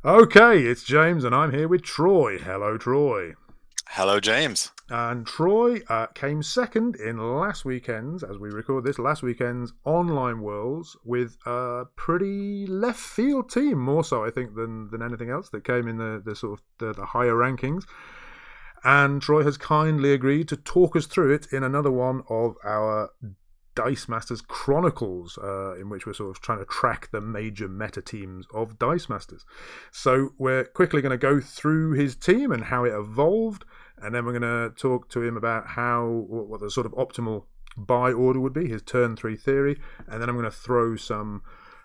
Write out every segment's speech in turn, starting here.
Okay, it's James, and I'm here with Troy. Hello, Troy. Hello, James. And Troy came second in last weekend's, as we record this, last weekend's Online Worlds with a pretty left field team, more so, I think, than anything else that came in the sort of the higher rankings. And Troy has kindly agreed to talk us through it in another one of our Dice Masters Chronicles, in which we're sort of trying to track the major meta teams of Dice Masters. So we're quickly going to go through his team and how it evolved, and then we're going to talk to him about what the sort of optimal buy order would be, his turn 3 theory, and then I'm going to throw some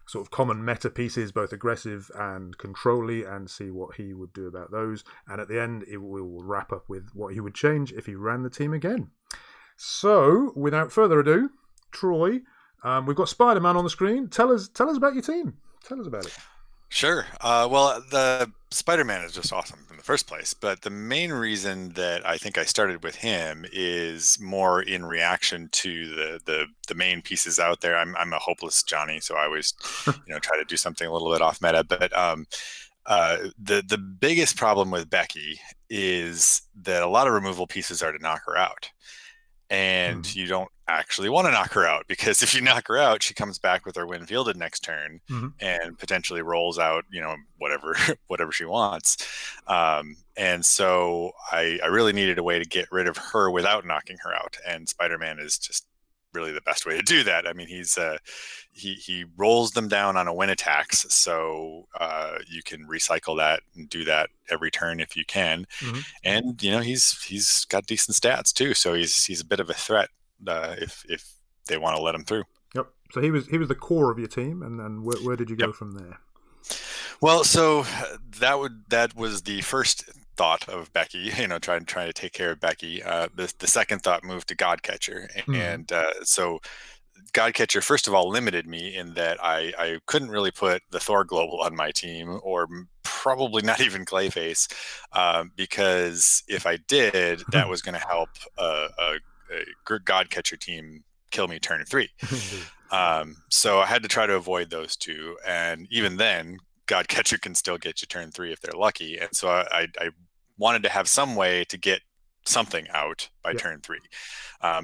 sort of common meta pieces, both aggressive and control-y, and see what he would do about those. And at the end, we'll wrap up with what he would change if he ran the team again. So, without further ado, Troy, we've got Spider-Man on the screen. Tell us about your team. Tell us about it. Sure. Well, the Spider-Man is just awesome in the first place, but the main reason that I think I started with him is more in reaction to the main pieces out there. I'm a hopeless Johnny, so I always try to do something a little bit off meta. But the biggest problem with Becky is that a lot of removal pieces are to knock her out. And you don't actually want to knock her out, because if you knock her out, she comes back with her win fielded next turn and potentially rolls out, whatever she wants. And so I really needed a way to get rid of her without knocking her out. And Spider-Man is just really the best way to do that. I mean, he rolls them down on a win attacks, so you can recycle that and do that every turn if you can. And he's got decent stats too, so he's a bit of a threat if they want to let him through. Yep. So he was the core of your team, and then where did you go from there? Well, so that was the first thought of Becky, trying to take care of Becky. The second thought moved to Godcatcher, and so Godcatcher, first of all, limited me in that I couldn't really put the Thor Global on my team, or probably not even Clayface, because if I did, that was going to help a Godcatcher team kill me turn 3. So I had to try to avoid those two, and even then, Godcatcher can still get you turn 3 if they're lucky. And so I wanted to have some way to get something out by turn 3.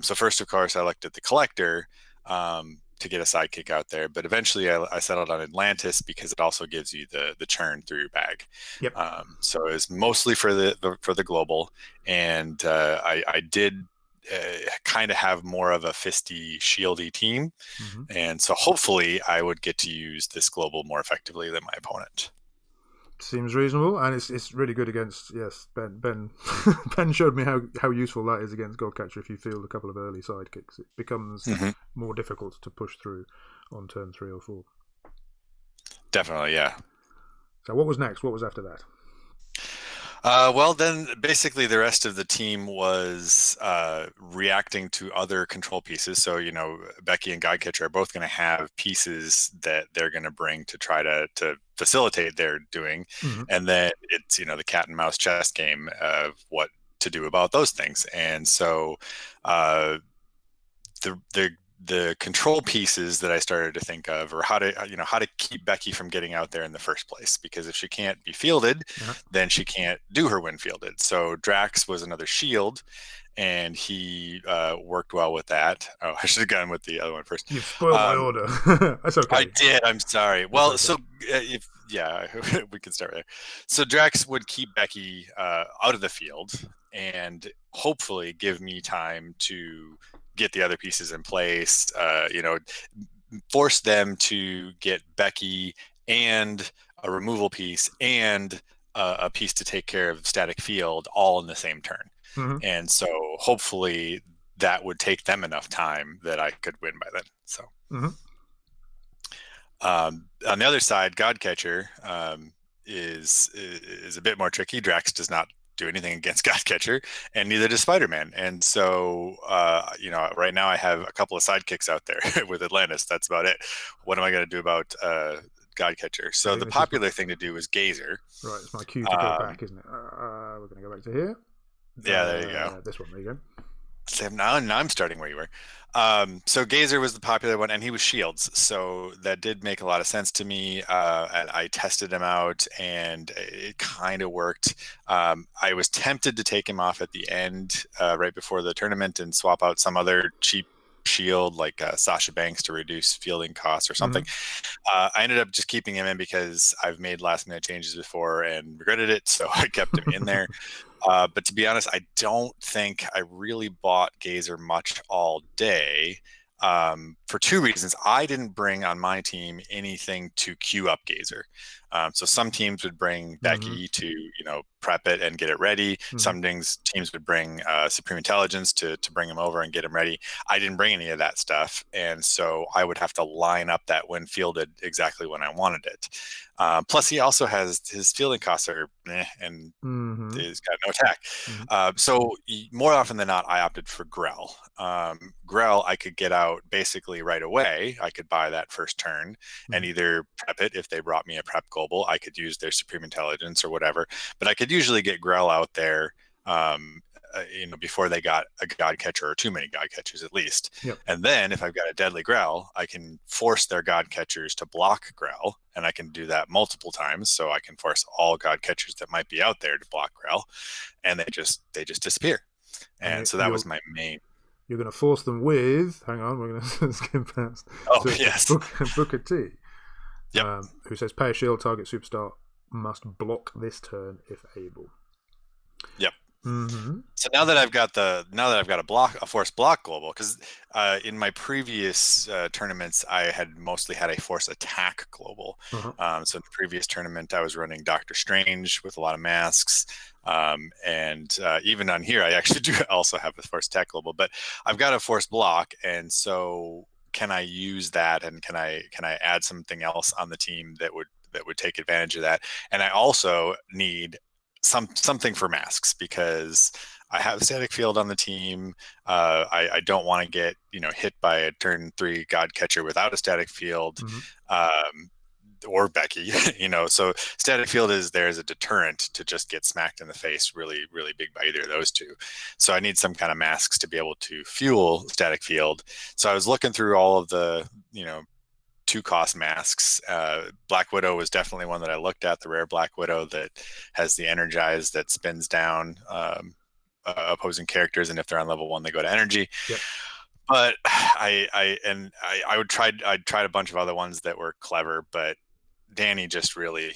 So first, of course, I looked at the Collector to get a sidekick out there, but eventually I settled on Atlantis because it also gives you the churn through your bag. So it's mostly for the global, and I did kind of have more of a fisty, shieldy team, and so hopefully I would get to use this global more effectively than my opponent. Seems reasonable, and it's really good against Ben. Ben showed me how useful that is against Godcatcher. If you field a couple of early sidekicks, it becomes more difficult to push through on turn 3 or 4. Definitely, yeah. So what was next? What was after that? Well, then basically the rest of the team was reacting to other control pieces. So, Becky and Godcatcher are both going to have pieces that they're going to bring to try to facilitate their doing. And then it's, the cat and mouse chess game of what to do about those things. And so the control pieces that I started to think of, or how to keep Becky from getting out there in the first place, because if she can't be fielded, then she can't do her win fielded. So Drax was another shield, and he worked well with that. Oh, I should have gone with the other one first. You spoiled my order. That's okay. I did. I'm sorry. Well, so we can start there. So Drax would keep Becky out of the field and hopefully give me time to get the other pieces in place, force them to get Becky and a removal piece and a piece to take care of static field all in the same turn. And so hopefully that would take them enough time that I could win by then. So on the other side, Godcatcher is a bit more tricky. Drax does not do anything against Godcatcher, and neither does Spider-Man. And so, right now I have a couple of sidekicks out there with Atlantis. That's about it. What am I going to do about Godcatcher? So the popular thing to do is Gazer. Right, it's my cue to go back, isn't it? We're going to go back to here. Yeah, there you go. This one, there you go. now I'm starting where you were. So Gazer was the popular one, and he was shields, so that did make a lot of sense to me. And I tested him out, and it kind of worked. I was tempted to take him off at the end, right before the tournament, and swap out some other cheap shield like Sasha Banks to reduce fielding costs or something. I ended up just keeping him in because I've made last minute changes before and regretted it, so I kept him in there. But to be honest, I don't think I really bought Gazer much all day, for two reasons. I didn't bring on my team anything to queue up Gazer. So some teams would bring Becky to, prep it and get it ready. Some teams would bring Supreme Intelligence to bring him over and get him ready. I didn't bring any of that stuff, and so I would have to line up that when fielded exactly when I wanted it. Plus, he also has his fielding costs are and he's got no attack. So more often than not, I opted for GRELL. GRELL I could get out basically right away. I could buy that first turn and either prep it if they brought me a prep global. I could use their Supreme Intelligence or whatever, but I could usually get GRELL out there before they got a god catcher or too many god catchers at least. And then if I've got a deadly GRELL, I can force their god catchers to block GRELL, and I can do that multiple times. So I can force all god catchers that might be out there to block GRELL, and they just disappear. And so that was my main. You're going to force them with. Hang on, we're going to skim past. Oh, so yes. Booker T. Who says pay a shield, target superstar must block this turn if able. Yep. So now that I've got a force block global, because in my previous tournaments I had mostly had a force attack global. So in the previous tournament I was running Doctor Strange with a lot of masks, and even on here I actually do also have a force attack global, but I've got a force block, and so can I use that, and can I add something else on the team that would take advantage of that? And I also need something for masks, because I have static field on the team. I don't want to get hit by a turn 3 god catcher without a static field, or Becky. So static field is there as a deterrent to just get smacked in the face really, really big by either of those two. So I need some kind of masks to be able to fuel static field. So I was looking through all of the 2-cost masks. Black Widow was definitely one that I looked at, the rare Black Widow that has the energize that spins down opposing characters, and if they're on level 1 they go to energy. But I'd tried a bunch of other ones that were clever, but Danny just really,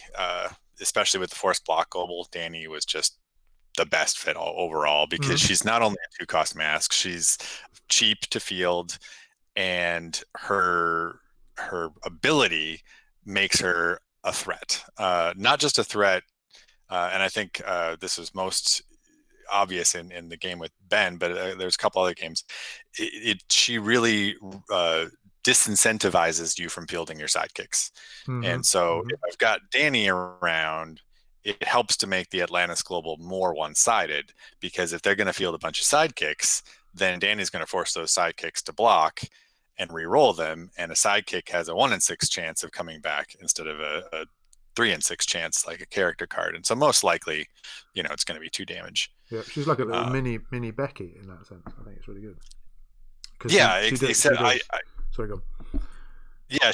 especially with the force block global, Danny was just the best fit overall, because she's not only a 2-cost mask, she's cheap to field, and her ability makes her a threat, not just a threat. And I think this was most obvious in the game with Ben, but there's a couple other games. She really disincentivizes you from fielding your sidekicks. And so if I've got Danny around, it helps to make the Atlantis Global more one-sided, because if they're going to field a bunch of sidekicks, then Danny's going to force those sidekicks to block and re-roll them, and a sidekick has a 1 in 6 chance of coming back instead of a 3 in 6 chance like a character card. And so most likely, it's going to be 2 damage. Yeah, she's like a little mini Becky in that sense. I think it's really good. Sorry, go on. Yeah,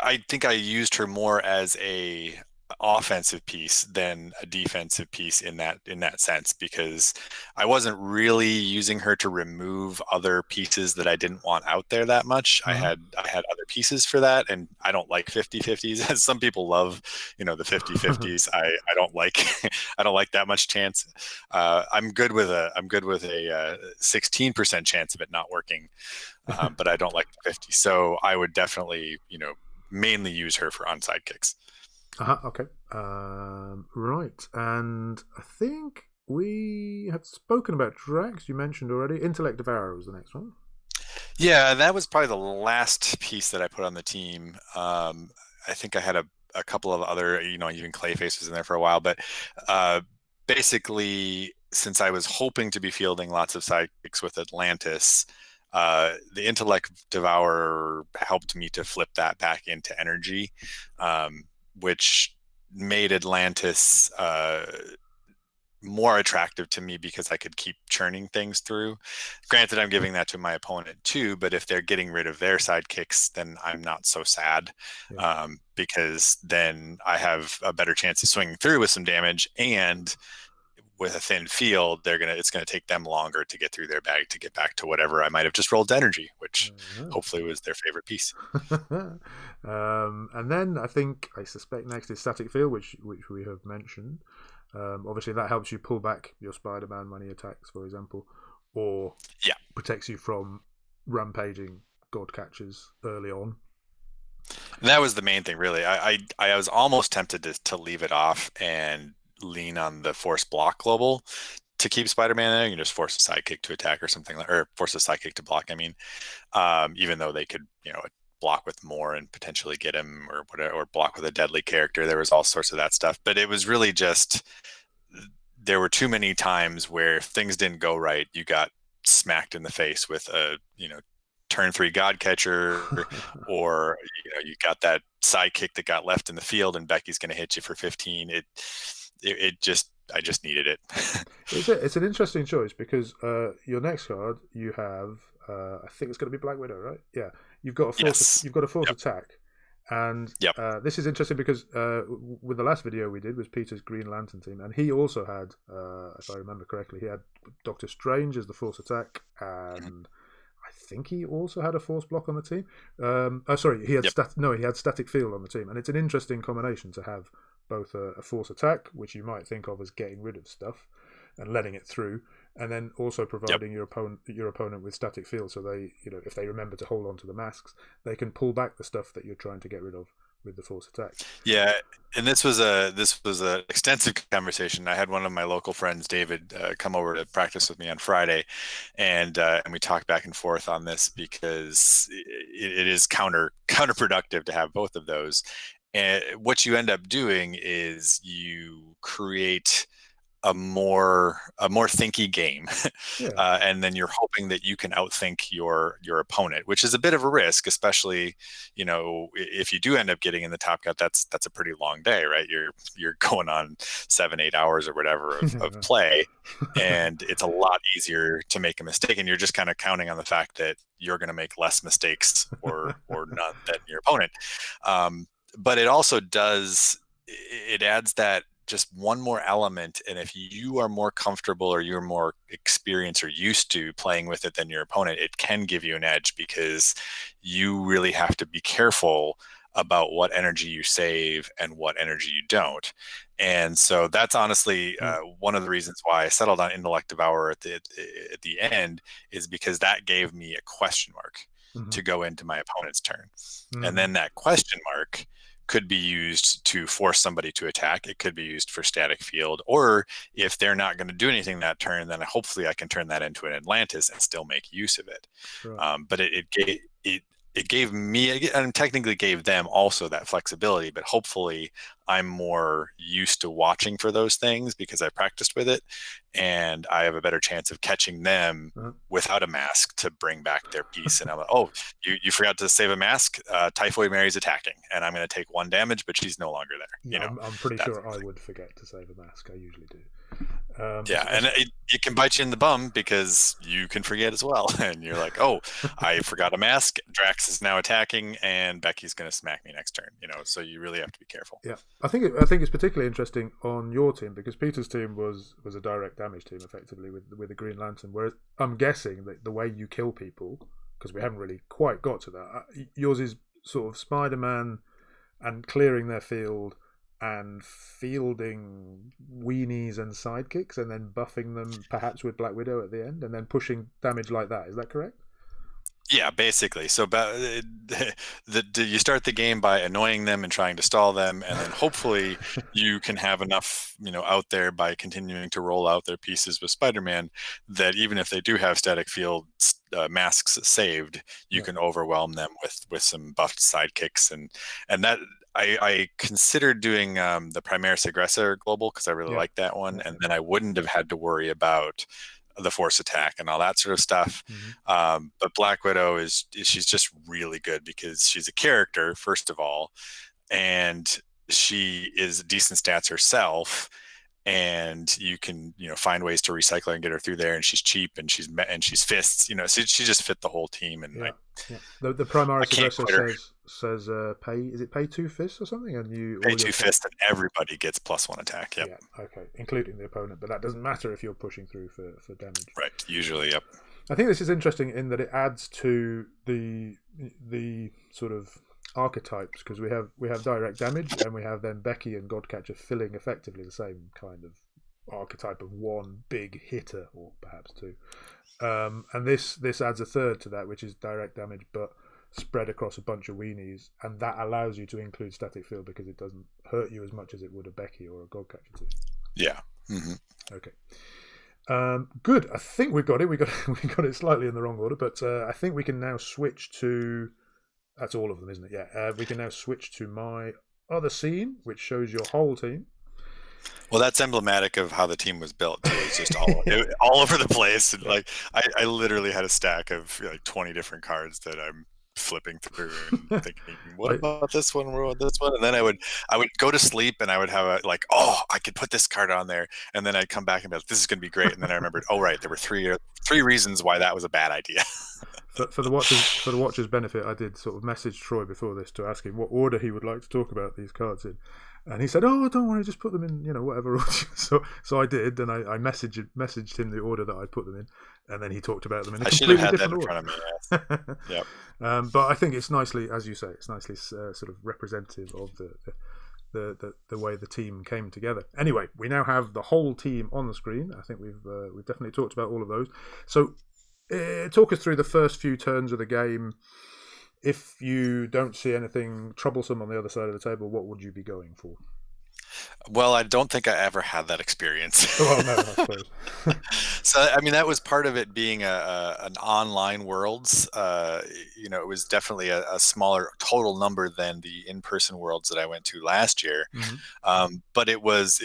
I think I used her more as a offensive piece than a defensive piece in that sense, because I wasn't really using her to remove other pieces that I didn't want out there that much. I had other pieces for that, and I don't like 50-50s. Some people love the 50-50s. I don't like I don't like that much chance. I'm good with a 16% chance of it not working, but I don't like 50. So I would definitely mainly use her for onside kicks. Okay. Right. And I think we had spoken about Drax. You mentioned already. Intellect Devourer was the next one. Yeah, that was probably the last piece that I put on the team. I think I had a couple of other, even Clayface was in there for a while. But basically, since I was hoping to be fielding lots of sidekicks with Atlantis, the Intellect Devourer helped me to flip that back into energy, which made Atlantis more attractive to me because I could keep churning things through. Granted, I'm giving that to my opponent too, but if they're getting rid of their sidekicks, then I'm not so sad, Yeah. because then I have a better chance of swinging through with some damage. And with a thin field, it's gonna take them longer to get through their bag to get back to whatever I might have just rolled to energy, which hopefully was their favorite piece. And then I suspect next is static field, which we have mentioned. Obviously, that helps you pull back your Spider-Man when he attacks, for example, or Yeah, protects you from rampaging god catchers early on. and that was the main thing, really. I was almost tempted to leave it off and lean on the force block global to keep Spider-Man there. You can just force a sidekick to attack or something, or force a sidekick to block. I mean, even though they could, block with more and potentially get him or whatever, or block with a deadly character. There was all sorts of that stuff, but it was really just, there were too many times where if things didn't go right, you got smacked in the face with a, turn 3 god catcher, or you got that sidekick that got left in the field and Becky's going to hit you for 15. I just needed it. It's an interesting choice because your next card you have, I think it's going to be Black Widow, right? Yeah, you've got a force. Yes. You've got a force Yep. attack, and Yep. This is interesting because with the last video we did was Peter's Green Lantern team, and he also had, if I remember correctly, he had Doctor Strange as the force attack, and I think he also had a force block on the team. Sorry, he had Yep. he had static field on the team, and it's an interesting combination to have both a force attack, which you might think of as getting rid of stuff and letting it through, and then also providing your opponent with static field, so they, if they remember to hold on to the masks, they can pull back the stuff that you're trying to get rid of with the force attack. Yeah, and this was a extensive conversation. I had one of my local friends, David, come over to practice with me on Friday, and we talked back and forth on this because it is counterproductive to have both of those. And what you end up doing is you create a more thinky game, Yeah. and then you're hoping that you can outthink your opponent, which is a bit of a risk, especially if you do end up getting in the top cut. That's a pretty long day, right? You're going on 7-8 hours or whatever of play, and it's a lot easier to make a mistake, and you're just kind of counting on the fact that you're going to make less mistakes or none than your opponent. But it also it adds that just one more element, and if you are more comfortable or you're more experienced or used to playing with it than your opponent, it can give you an edge because you really have to be careful about what energy you save and what energy you don't. And so that's honestly one of the reasons why I settled on Intellect Devourer at the end, is because that gave me a question mark to go into my opponent's turn. And then that question mark could be used to force somebody to attack. It could be used for static field, or if they're not going to do anything that turn, then hopefully I can turn that into an Atlantis and still make use of it. Right. But it gave me, and technically gave them also that flexibility, but hopefully I'm more used to watching for those things because I practiced with it, and I have a better chance of catching them without a mask to bring back their piece. And I'm like, oh, you forgot to save a mask. Typhoid Mary's attacking, and I'm going to take 1 damage, but she's no longer there. Yeah, I'm pretty sure I would forget to save a mask. I usually do. Yeah, and it can bite you in the bum because you can forget as well, and you're like, oh, I forgot a mask. Drax is now attacking, and Becky's going to smack me next turn. So you really have to be careful. Yeah, I think it's particularly interesting on your team because Peter's team was a direct damage team effectively with the Green Lantern, whereas I'm guessing that the way you kill people, because we haven't really quite got to that, yours is sort of Spider-Man and clearing their field and fielding weenies and sidekicks and then buffing them perhaps with Black Widow at the end and then pushing damage like that. Is that correct? Yeah, basically. So you start the game by annoying them and trying to stall them, and then hopefully you can have enough, out there by continuing to roll out their pieces with Spider-Man that even if they do have static field masks saved, you can overwhelm them with some buffed sidekicks, and that I considered doing the Primaris Aggressor global because I really like that one, and then I wouldn't have had to worry about the force attack and all that sort of stuff. But Black Widow she's just really good because she's a character, first of all, and she is decent stats herself, and you can find ways to recycle her and get her through there, and she's cheap, and she's fists, so she just fit the whole team, and yeah. The Primaris I can't Aggressor quit her. says pay 2 fists or something, and Pay 2 fists, and everybody gets +1 attack. Yep. Yeah, okay, including the opponent, but that doesn't matter if you're pushing through for damage. Right. Usually, yep. I think this is interesting in that it adds to the sort of archetypes, because we have direct damage, and we have then Becky and Godcatcher filling effectively the same kind of archetype of one big hitter, or perhaps two. And this adds a third to that, which is direct damage, but spread across a bunch of weenies, and that allows you to include static field because it doesn't hurt you as much as it would a Becky or a Godcatcher too. Yeah. Mm-hmm. Okay. Good. I think we've got it. We got it slightly in the wrong order, but I think we can now switch to. That's all of them, isn't it? Yeah. We can now switch to my other scene, which shows your whole team. Well, that's emblematic of how the team was built too. It's just all over the place. And like I literally had a stack of like 20 different cards that I'm flipping through and thinking, what about this one? What about this one? And then I would go to sleep, and I would have I could put this card on there, and then I'd come back and be like, this is going to be great. And then I remembered, oh right, there were three reasons why that was a bad idea. For the watchers' benefit, I did sort of message Troy before this to ask him what order he would like to talk about these cards in, and he said, "Oh, don't worry, just put them in, whatever order." So I did, and I messaged him the order that I put them in, and then he talked about them in a completely different order. I should have had that in front of me. Yes. Yep. But I think it's nicely, as you say, it's nicely sort of representative of the way the team came together. Anyway, we now have the whole team on the screen. I think we've definitely talked about all of those. So. Talk us through the first few turns of the game. If you don't see anything troublesome on the other side of the table, what would you be going for? Well, I don't think I ever had that experience. Well, no, I suppose. So, I mean, that was part of it being an online Worlds. It was definitely a smaller total number than the in-person Worlds that I went to last year. Mm-hmm. But it was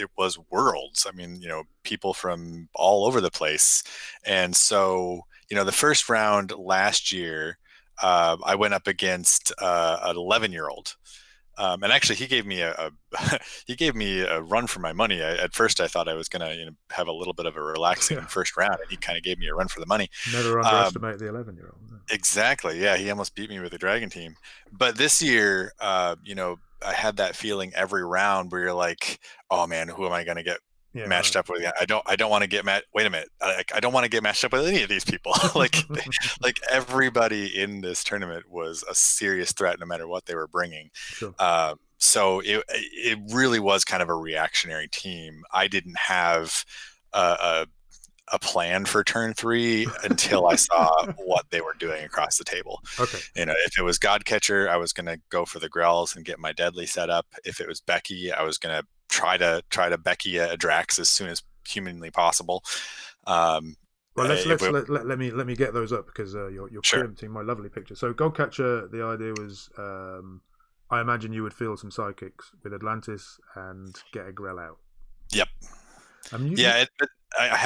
Worlds. I mean, people from all over the place. And so, the first round last year, I went up against an 11-year-old. And actually, he gave me a run for my money. At first, I thought I was going to have a little bit of a relaxing first round, and he kind of gave me a run for the money. Never underestimate the 11-year-old. No. Exactly. Yeah, he almost beat me with the Dragon team. But this year, I had that feeling every round where you're like, oh man, who am I going to get matched up with? I don't want to get wait a minute. I don't want to get matched up with any of these people. like everybody in this tournament was a serious threat, no matter what they were bringing. Sure. So it really was kind of a reactionary team. I didn't have a plan for turn 3 until I saw what they were doing across the table. Okay. If it was Godcatcher, I was going to go for the GRELLs and get my deadly set up. If it was Becky, I was going to try to Becky a Drax as soon as humanly possible. Well, let me get those up, because you're preempting my lovely picture. So Godcatcher, the idea was, I imagine you would field some sidekicks with Atlantis and get a GRELL out. Yep. I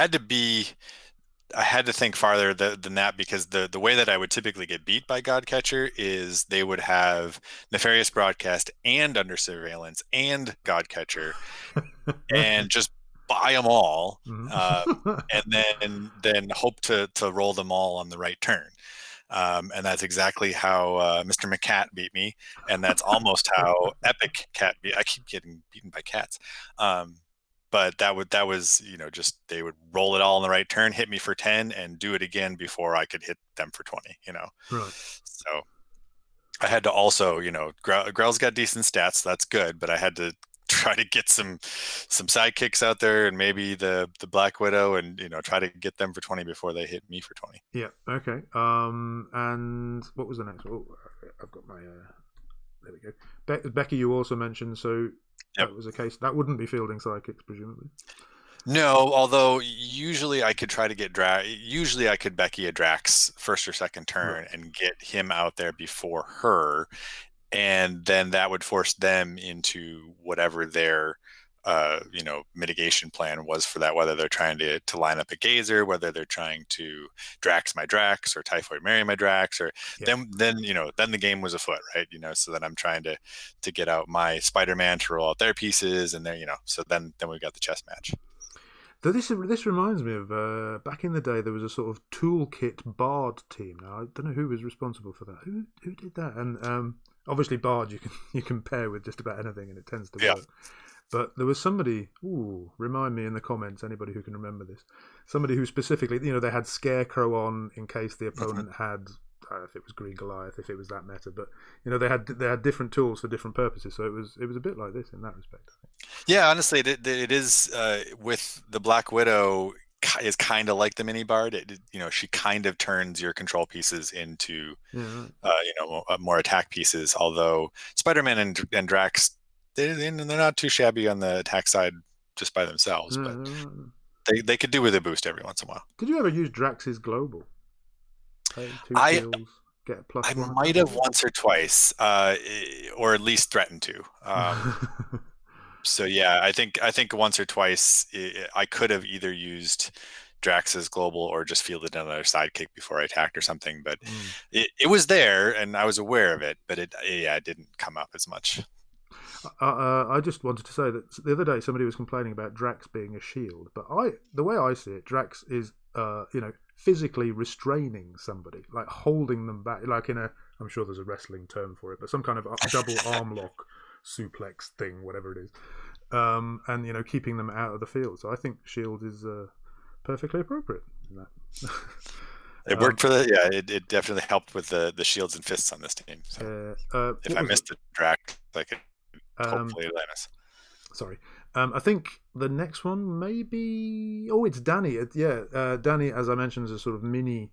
had to think farther than that, because the way that I would typically get beat by Godcatcher is they would have Nefarious Broadcast and Under Surveillance and Godcatcher and just buy them all, and then hope to roll them all on the right turn. And that's exactly how Mr. McCat beat me, and that's almost how Epic Cat beat. I keep getting beaten by cats. But that was just they would roll it all on the right turn, hit me for 10, and do it again before I could hit them for 20. Right. So I had to also, GRELL's got decent stats, so that's good, but I had to try to get some sidekicks out there, and maybe the Black Widow, and try to get them for 20 before they hit me for 20. Yeah. Okay. And what was the next one? Oh, I've got my. There we go. Becky, you also mentioned, so. Yep. That was a case that wouldn't be fielding sidekicks, presumably. No, although usually I could try to get Usually I could Becky a Drax first or second turn and get him out there before her, and then that would force them into whatever their mitigation plan was for that, whether they're trying to line up a gazer, whether they're trying to Drax my Drax or Typhoid Mary my Drax, or Yeah. then the game was afoot, right? So then I'm trying to get out my Spider-Man to roll out their pieces, and then so then we got the chess match. So this reminds me of back in the day there was a sort of toolkit Bard team. Now I don't know who was responsible for that. Who did that? And obviously Bard you can pair with just about anything and it tends to work. But there was somebody, remind me in the comments, anybody who can remember this, somebody who specifically, they had Scarecrow on in case the opponent had, if it was Green Goliath, if it was that meta, but they had different tools for different purposes, so it was a bit like this in that respect. I think. Yeah, honestly, it is with the Black Widow is kind of like the mini Bard. She kind of turns your control pieces into, more attack pieces. Although Spider-Man and Drax, they're not too shabby on the attack side just by themselves, but they could do with a boost every once in a while. Did you ever use Drax's Global? Pay 2 kills, get a +1. I might have once or twice, or at least threatened to. So yeah, I think once or twice I could have either used Drax's Global or just fielded another sidekick before I attacked or something. But it was there and I was aware of it, but it didn't come up as much. I just wanted to say that the other day somebody was complaining about Drax being a shield, but the way I see it, Drax is physically restraining somebody, like holding them back, like I'm sure there's a wrestling term for it, but some kind of double arm lock suplex thing, whatever it is, and keeping them out of the field. So I think shield is perfectly appropriate in that. It worked for it definitely helped with the shields and fists on this team. So if I missed the Drax, I could hopefully Atlantis. Sorry. I think the next one maybe. Oh, it's Danny. Danny, as I mentioned, is a sort of mini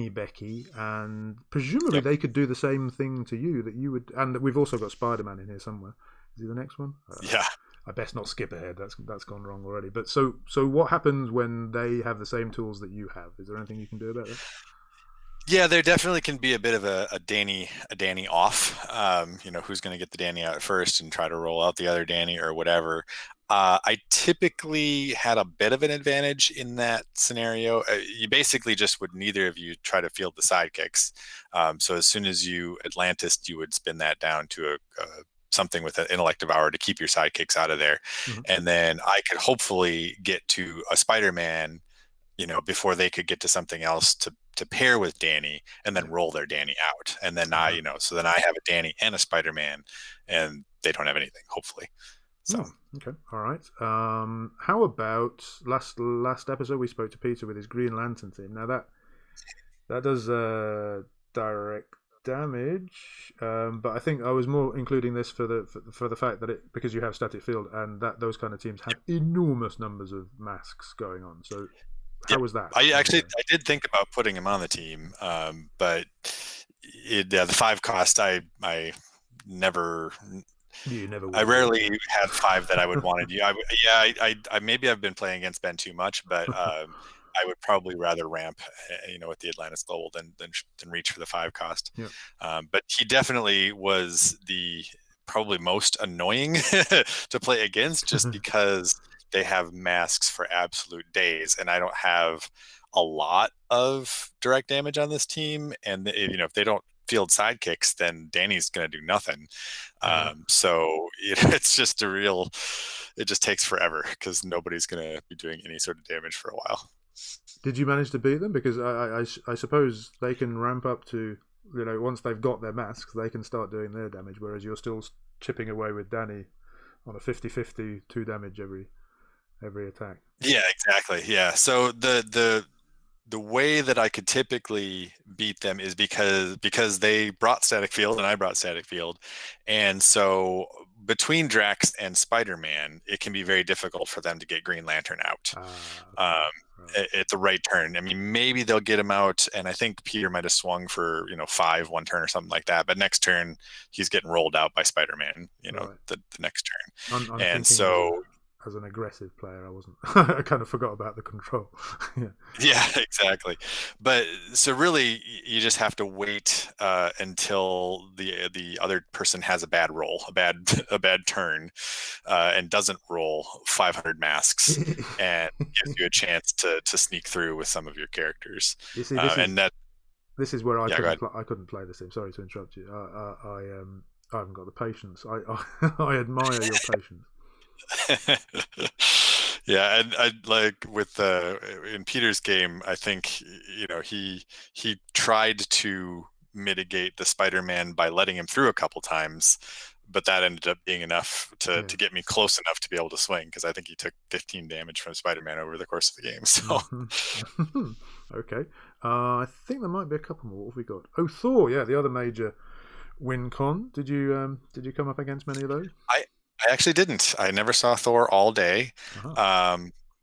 Becky, and presumably they could do the same thing to you that you would. And we've also got Spider-Man in here somewhere. Is he the next one? Yeah. I best not skip ahead. That's gone wrong already. But so what happens when they have the same tools that you have? Is there anything you can do about that? Yeah, there definitely can be a bit of a Danny off. Who's going to get the Danny out first and try to roll out the other Danny or whatever. I typically had a bit of an advantage in that scenario. You basically just would neither of you try to field the sidekicks. So as soon as you Atlantis, you would spin that down to something with an intellect devour to keep your sidekicks out of there. Mm-hmm. And then I could hopefully get to a Spider-Man, before they could get to something else to pair with Danny and then roll their Danny out. And then so then I have a Danny and a Spider-Man and they don't have anything, hopefully. So okay, all right. How about last episode we spoke to Peter with his Green Lantern team. Now that does direct damage, but I think I was more including this for the fact that because you have static field and that those kind of teams have enormous numbers of masks going on. So how was that? I did think about putting him on the team, but the 5 cost I never. You never. I rarely had 5 that I would want to do. I maybe I've been playing against Ben too much, but I would probably rather ramp, with the Atlantis Global than reach for the 5 cost. Yeah. But he definitely was the probably most annoying to play against, just because they have masks for absolute days, and I don't have a lot of direct damage on this team. And if they don't field sidekicks, then Danny's going to do nothing. So it's just it just takes forever because nobody's going to be doing any sort of damage for a while. Did you manage to beat them? Because I suppose they can ramp up to, once they've got their masks, they can start doing their damage, whereas you're still chipping away with Danny on a 50-50 2 damage every attack. Yeah, exactly. Yeah. So the way that I could typically beat them is because they brought static field and I brought static field. And so between Drax and Spider-Man, it can be very difficult for them to get Green Lantern out at the right turn. I mean, maybe they'll get him out, and I think Peter might have swung for 5 one turn or something like that. But next turn, he's getting rolled out by Spider-Man. The next turn, and so as an aggressive player, I wasn't. I kind of forgot about the control. Yeah. Yeah, exactly. But so really, you just have to wait until the other person has a bad roll, a bad turn, and doesn't roll 500 masks, and gives you a chance to sneak through with some of your characters. You see, And that, this is where yeah, go ahead. I couldn't play this game. Sorry to interrupt you. I haven't got the patience. I admire your patience. Yeah, and I like with in Peter's game, I think he tried to mitigate the Spider-Man by letting him through a couple times, but that ended up being enough to get me close enough to be able to swing, because I think he took 15 damage from Spider-Man over the course of the game. So okay, I think there might be a couple more. What have we got? Oh, Thor, yeah, the other major win con. Did you come up against many of those? I actually didn't. I never saw Thor all day. Uh-huh.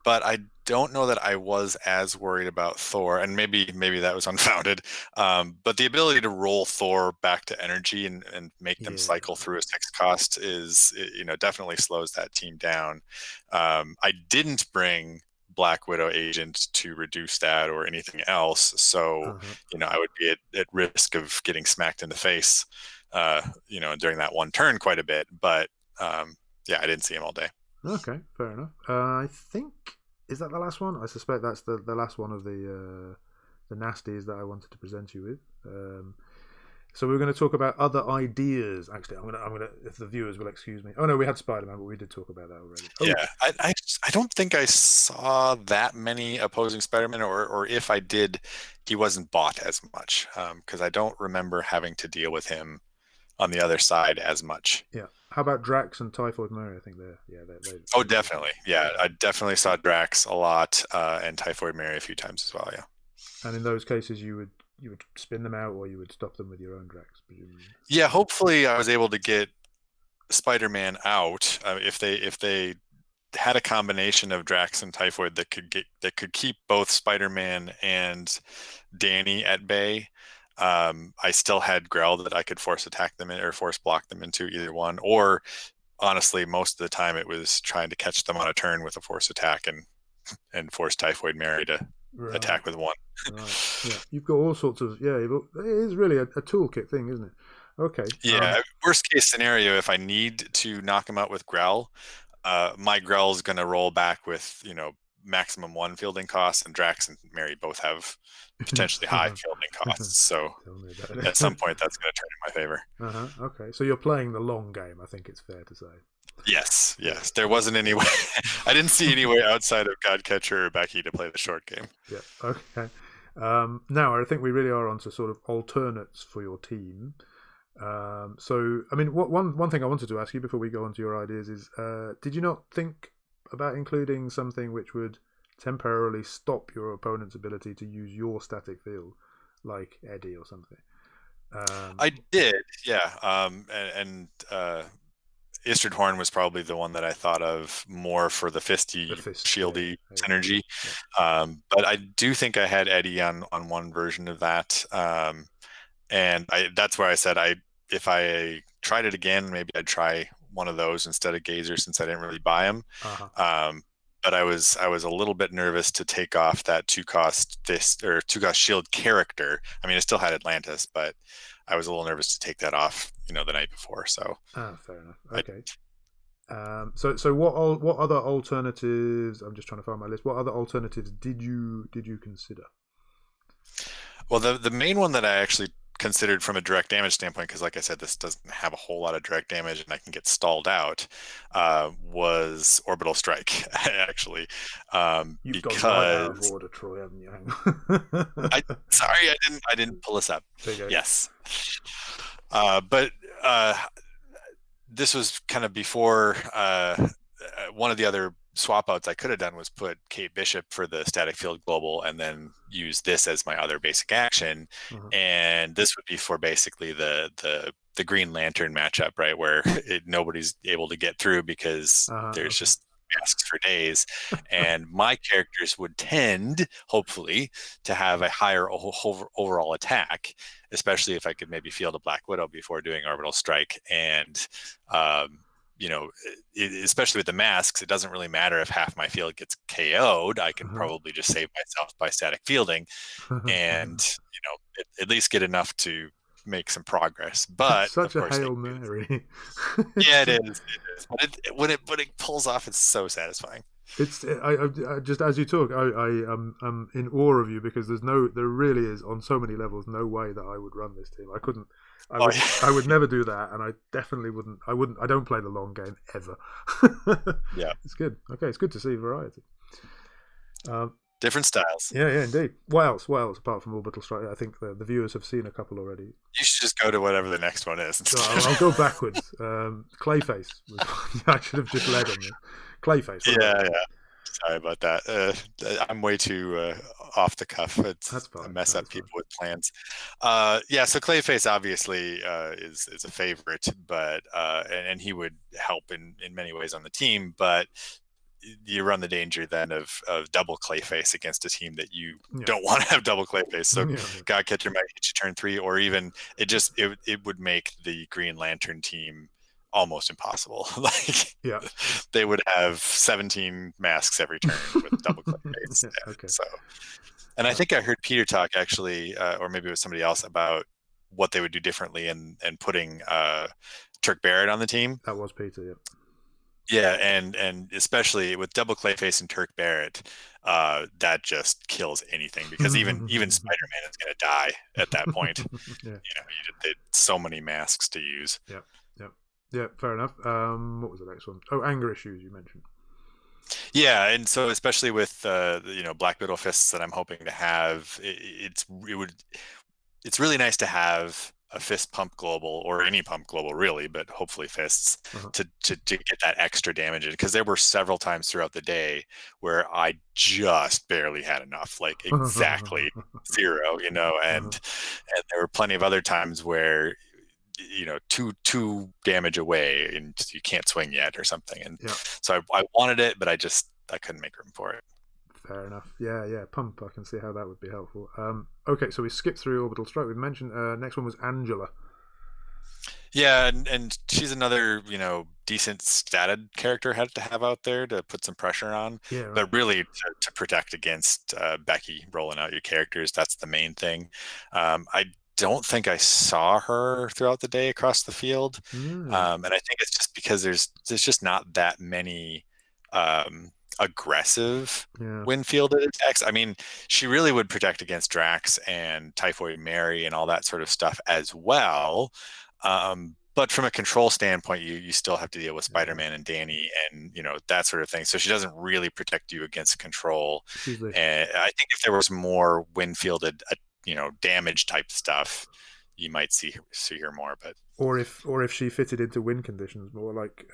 But I don't know that I was as worried about Thor, and maybe that was unfounded. But the ability to roll Thor back to energy and make them cycle through a 6 cost is, definitely slows that team down. I didn't bring Black Widow agent to reduce that or anything else, so I would be at risk of getting smacked in the face, during that one turn quite a bit. But yeah, I didn't see him all day. Okay, fair enough. I think, is that the last one? I suspect that's the last one of the nasties that I wanted to present you with. So we're going to talk about other ideas. Actually, I'm gonna if the viewers will excuse me. Oh no, we had Spider-Man, but we did talk about that already. Oh. Yeah, I don't think I saw that many opposing Spider-Man, or if I did, he wasn't bought as much, because I don't remember having to deal with him on the other side as much. Yeah. How about Drax and Typhoid Mary? I think they're oh, definitely. Yeah, I definitely saw Drax a lot, and Typhoid Mary a few times as well. Yeah. And in those cases, you would spin them out, or you would stop them with your own Drax, presumably. Yeah, hopefully I was able to get Spider-Man out. If they had a combination of Drax and Typhoid that could keep both Spider-Man and Danny at bay. I still had GRELL that I could force attack them in, or force block them into, either one. Or honestly, most of the time it was trying to catch them on a turn with a force attack and force Typhoid Mary to attack with one. Right. Yeah, you've got all sorts of it is really a toolkit thing, isn't it? Okay. Yeah. Worst case scenario, if I need to knock him out with GRELL, my GRELL is going to roll back with maximum 1 fielding cost, and Drax and Mary both have potentially high fielding costs. So at some point, that's going to turn in my favor. Okay, so you're playing the long game, I think it's fair to say. Yes. There wasn't any way. I didn't see any way outside of Godcatcher or Becky to play the short game. Yeah. Okay. Now I think we really are onto sort of alternates for your team. So I mean, one thing I wanted to ask you before we go on to your ideas is, did you not think about including something which would temporarily stop your opponent's ability to use your static field, like Eddie or something? I did, yeah. And Istrid Horn was probably the one that I thought of more for the fisty, shieldy synergy. Yeah. But I do think I had Eddie on one version of that. And that's where I said if I tried it again, maybe I'd try one of those instead of Gazer, since I didn't really buy them. But I was a little bit nervous to take off that 2-cost fist or 2-cost shield character. I mean, I still had Atlantis, but I was a little nervous to take that off, the night before. So fair enough. Okay. So what other alternatives? I'm just trying to find my list. What other alternatives did you consider? Well, the main one that I actually considered from a direct damage standpoint, because like I said, this doesn't have a whole lot of direct damage and I can get stalled out, was Orbital Strike, actually. You've got right out of order, Troy, haven't you? Sorry, I didn't pull this up. Yes. But this was kind of before one of the other swap outs I could have done was put Kate Bishop for the static field global and then use this as my other basic action. And this would be for basically the Green Lantern matchup, right, where nobody's able to get through because there's just masks for days. And my characters would tend, hopefully, to have a higher overall attack, especially if I could maybe field a Black Widow before doing Orbital Strike. And especially with the masks, it doesn't really matter if half my field gets KO'd. I can probably just save myself by static fielding, and at least get enough to make some progress. But it's such of course, a Hail Mary. yeah, it is. But when it pulls off, it's so satisfying. It's I just as you talk, I'm in awe of you, because there really is, on so many levels, no way that I would run this team. I couldn't. I would never do that, and I definitely wouldn't. I don't play the long game ever. Yeah, it's good. Okay, it's good to see variety. Different styles. Yeah, indeed. What else? Apart from Orbital Strike, I think the viewers have seen a couple already. You should just go to whatever the next one is. So I'll go backwards. Clayface. I should have just led on this. Clayface. Yeah. Sorry about that. I'm way too off the cuff. I mess up people with plans. So Clayface obviously is a favorite, but and he would help in many ways on the team, but you run the danger then of double Clayface against a team that you don't want to have double Clayface. So Godcatcher might hit you turn 3, or even it would make the Green Lantern team almost impossible. They would have 17 masks every turn with double Clayface. Okay. So, and I think I heard Peter talk actually, or maybe it was somebody else, about what they would do differently and putting Turk Barrett on the team. That was Peter, yeah. Yeah, and especially with double Clayface and Turk Barrett, that just kills anything, because even Spider-Man is going to die at that point. You did so many masks to use. Yeah, fair enough. What was the next one? Oh, anger issues you mentioned. Yeah, and so especially with Black Widow fists that I'm hoping to have, it's really nice to have a fist pump global, or any pump global really, but hopefully fists, to get that extra damage in, because there were several times throughout the day where I just barely had enough, like exactly 0, and there were plenty of other times where two damage away and you can't swing yet or something, and so I wanted it, but I couldn't make room for it. Fair enough. Yeah. Pump. I can see how that would be helpful. Okay, so we skipped through Orbital Strike. We've mentioned next one was Angela. Yeah, and she's another decent statted character had to have out there to put some pressure on. Yeah, right. But really to protect against Becky rolling out your characters, that's the main thing. I don't think I saw her throughout the day across the field, and I think it's just because there's just not that many aggressive wind-fielded attacks. I mean, she really would protect against Drax and Typhoid Mary and all that sort of stuff as well. But from a control standpoint, you still have to deal with Spider-Man and Danny and that sort of thing. So she doesn't really protect you against control. And I think if there was more wind-fielded damage type stuff, you might see her more. But or if she fitted into wind conditions more, like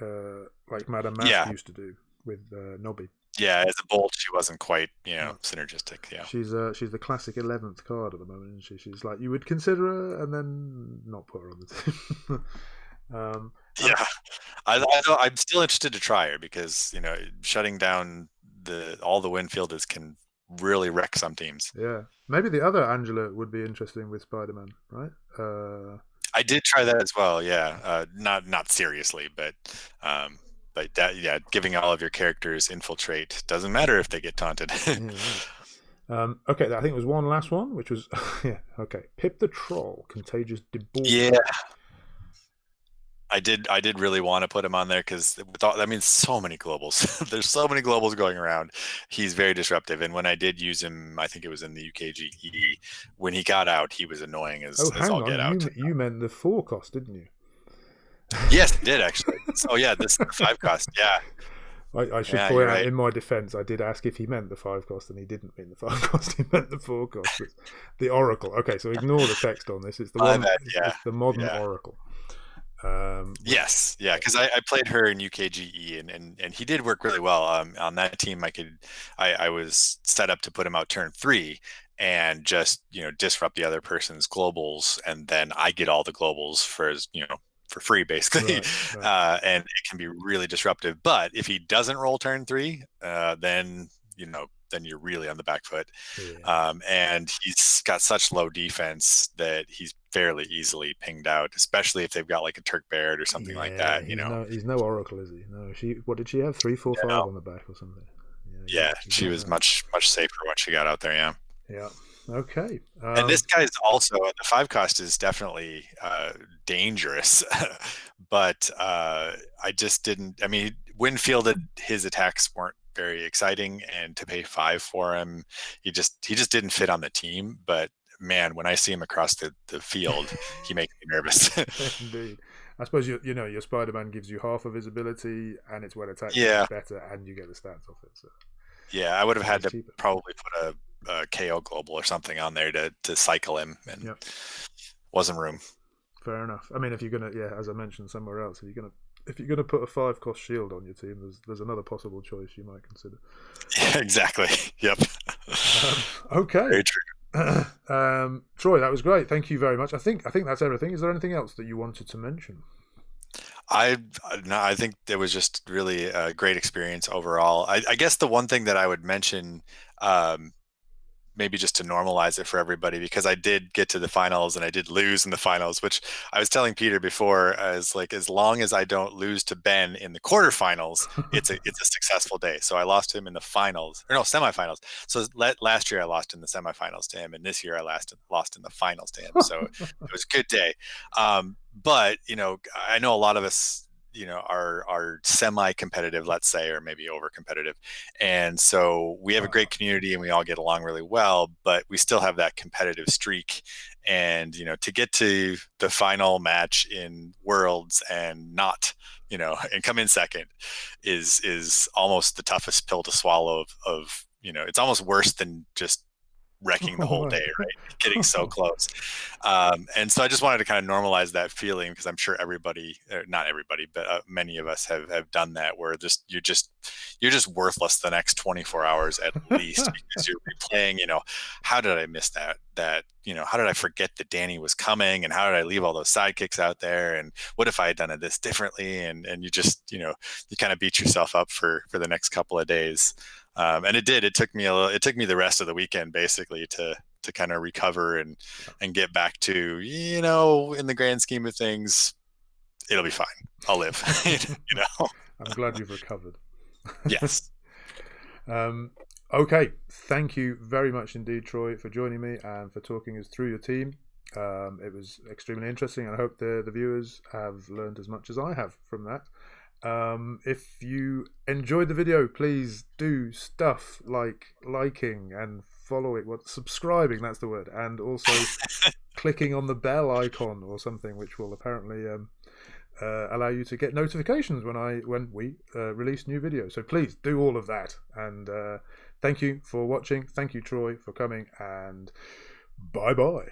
Madame Mask used to do with Nobby. Yeah, as a bolt, she wasn't quite synergistic. Yeah, she's the classic 11th card at the moment, isn't she? She's like, you would consider her and then not put her on the team. I'm still interested to try her, because shutting down all the wind fielders can really wreck some teams. Yeah, maybe the other Angela would be interesting with Spider-Man, right? I did try that as well. Yeah, not seriously, but that, giving all of your characters infiltrate doesn't matter if they get taunted. Okay, I think it was one last one, which was Pip the Troll, Contagious Debaucher. Yeah, I did really want to put him on there, because so many globals. There's so many globals going around. He's very disruptive, and when I did use him, I think it was in the UKGE, when he got out, he was annoying as all get out. You meant the 4 cost, didn't you? Yes, I did actually. So this 5 cost. Yeah. I should point out, in my defense, I did ask if he meant the 5 cost, and he didn't mean the 5 cost. He meant the 4 cost. It's the Oracle. Okay, so ignore the text on this. It's the one. It's the modern Oracle. Yes, because I played her in UKGE, and he did work really well. On that team, I was set up to put him out turn 3 and just disrupt the other person's globals, and then I get all the globals for free, basically. Right. And it can be really disruptive. But if he doesn't roll turn 3, then then you're really on the back foot. Yeah. And he's got such low defense that he's fairly easily pinged out, especially if they've got like a Turk Barrett or something like that. He's no Oracle, is he? No, what did she have? 3, 4, 5 on the back or something? Yeah, she was much safer when she got out there. Yeah. Yeah. Okay. And this guy's also, the 5 cost is definitely dangerous, but I just didn't. I mean, Winfielded, his attacks weren't very exciting, and to pay 5 for him, he just didn't fit on the team. But man, when I see him across the field, he makes me nervous. Indeed. I suppose your Spider-Man gives you half of his ability, and it's when attack is better, and you get the stats off it. So yeah, I would have had to probably put a KO global or something on there to cycle him, and wasn't room. Fair enough. I mean, if you're gonna, as I mentioned somewhere else, if you're gonna put a 5 cost shield on your team, there's another possible choice you might consider. Yeah, exactly. Yep. Okay. Very true. Troy, that was great. Thank you very much. I think that's everything. Is there anything else that you wanted to mention? I think it was just really a great experience overall. I guess the one thing that I would mention, maybe just to normalize it for everybody, because I did get to the finals and I did lose in the finals, which I was telling Peter before, as long as I don't lose to Ben in the quarterfinals, it's a successful day. So I lost to him in the finals, or no, semifinals. So last year I lost in the semifinals to him, and this year I lost in the finals to him. So it was a good day. But I know a lot of us are semi-competitive, let's say, or maybe over-competitive, and so we have a great community and we all get along really well, but we still have that competitive streak. And to get to the final match in Worlds and not and come in second is almost the toughest pill to swallow. Of it's almost worse than just wrecking the whole day, right? Getting so close. And so I just wanted to kind of normalize that feeling, because I'm sure everybody, not everybody, but many of us have done that, where you're just worthless the next 24 hours at least, because you're replaying, how did I miss that? How did I forget that Danny was coming, and how did I leave all those sidekicks out there? And what if I had done this differently? And you just, you kind of beat yourself up for the next couple of days. And it did. It took me the rest of the weekend basically to kind of recover and get back to, in the grand scheme of things, it'll be fine. I'll live. I'm glad you've recovered. Yes. Okay. Thank you very much indeed, Troy, for joining me and for talking us through your team. It was extremely interesting, and I hope the viewers have learned as much as I have from that. If you enjoyed the video, please do stuff like liking and following, subscribing, that's the word, and also clicking on the bell icon or something, which will apparently allow you to get notifications when we release new videos. So please do all of that, and thank you for watching. Thank you, Troy, for coming, and bye bye.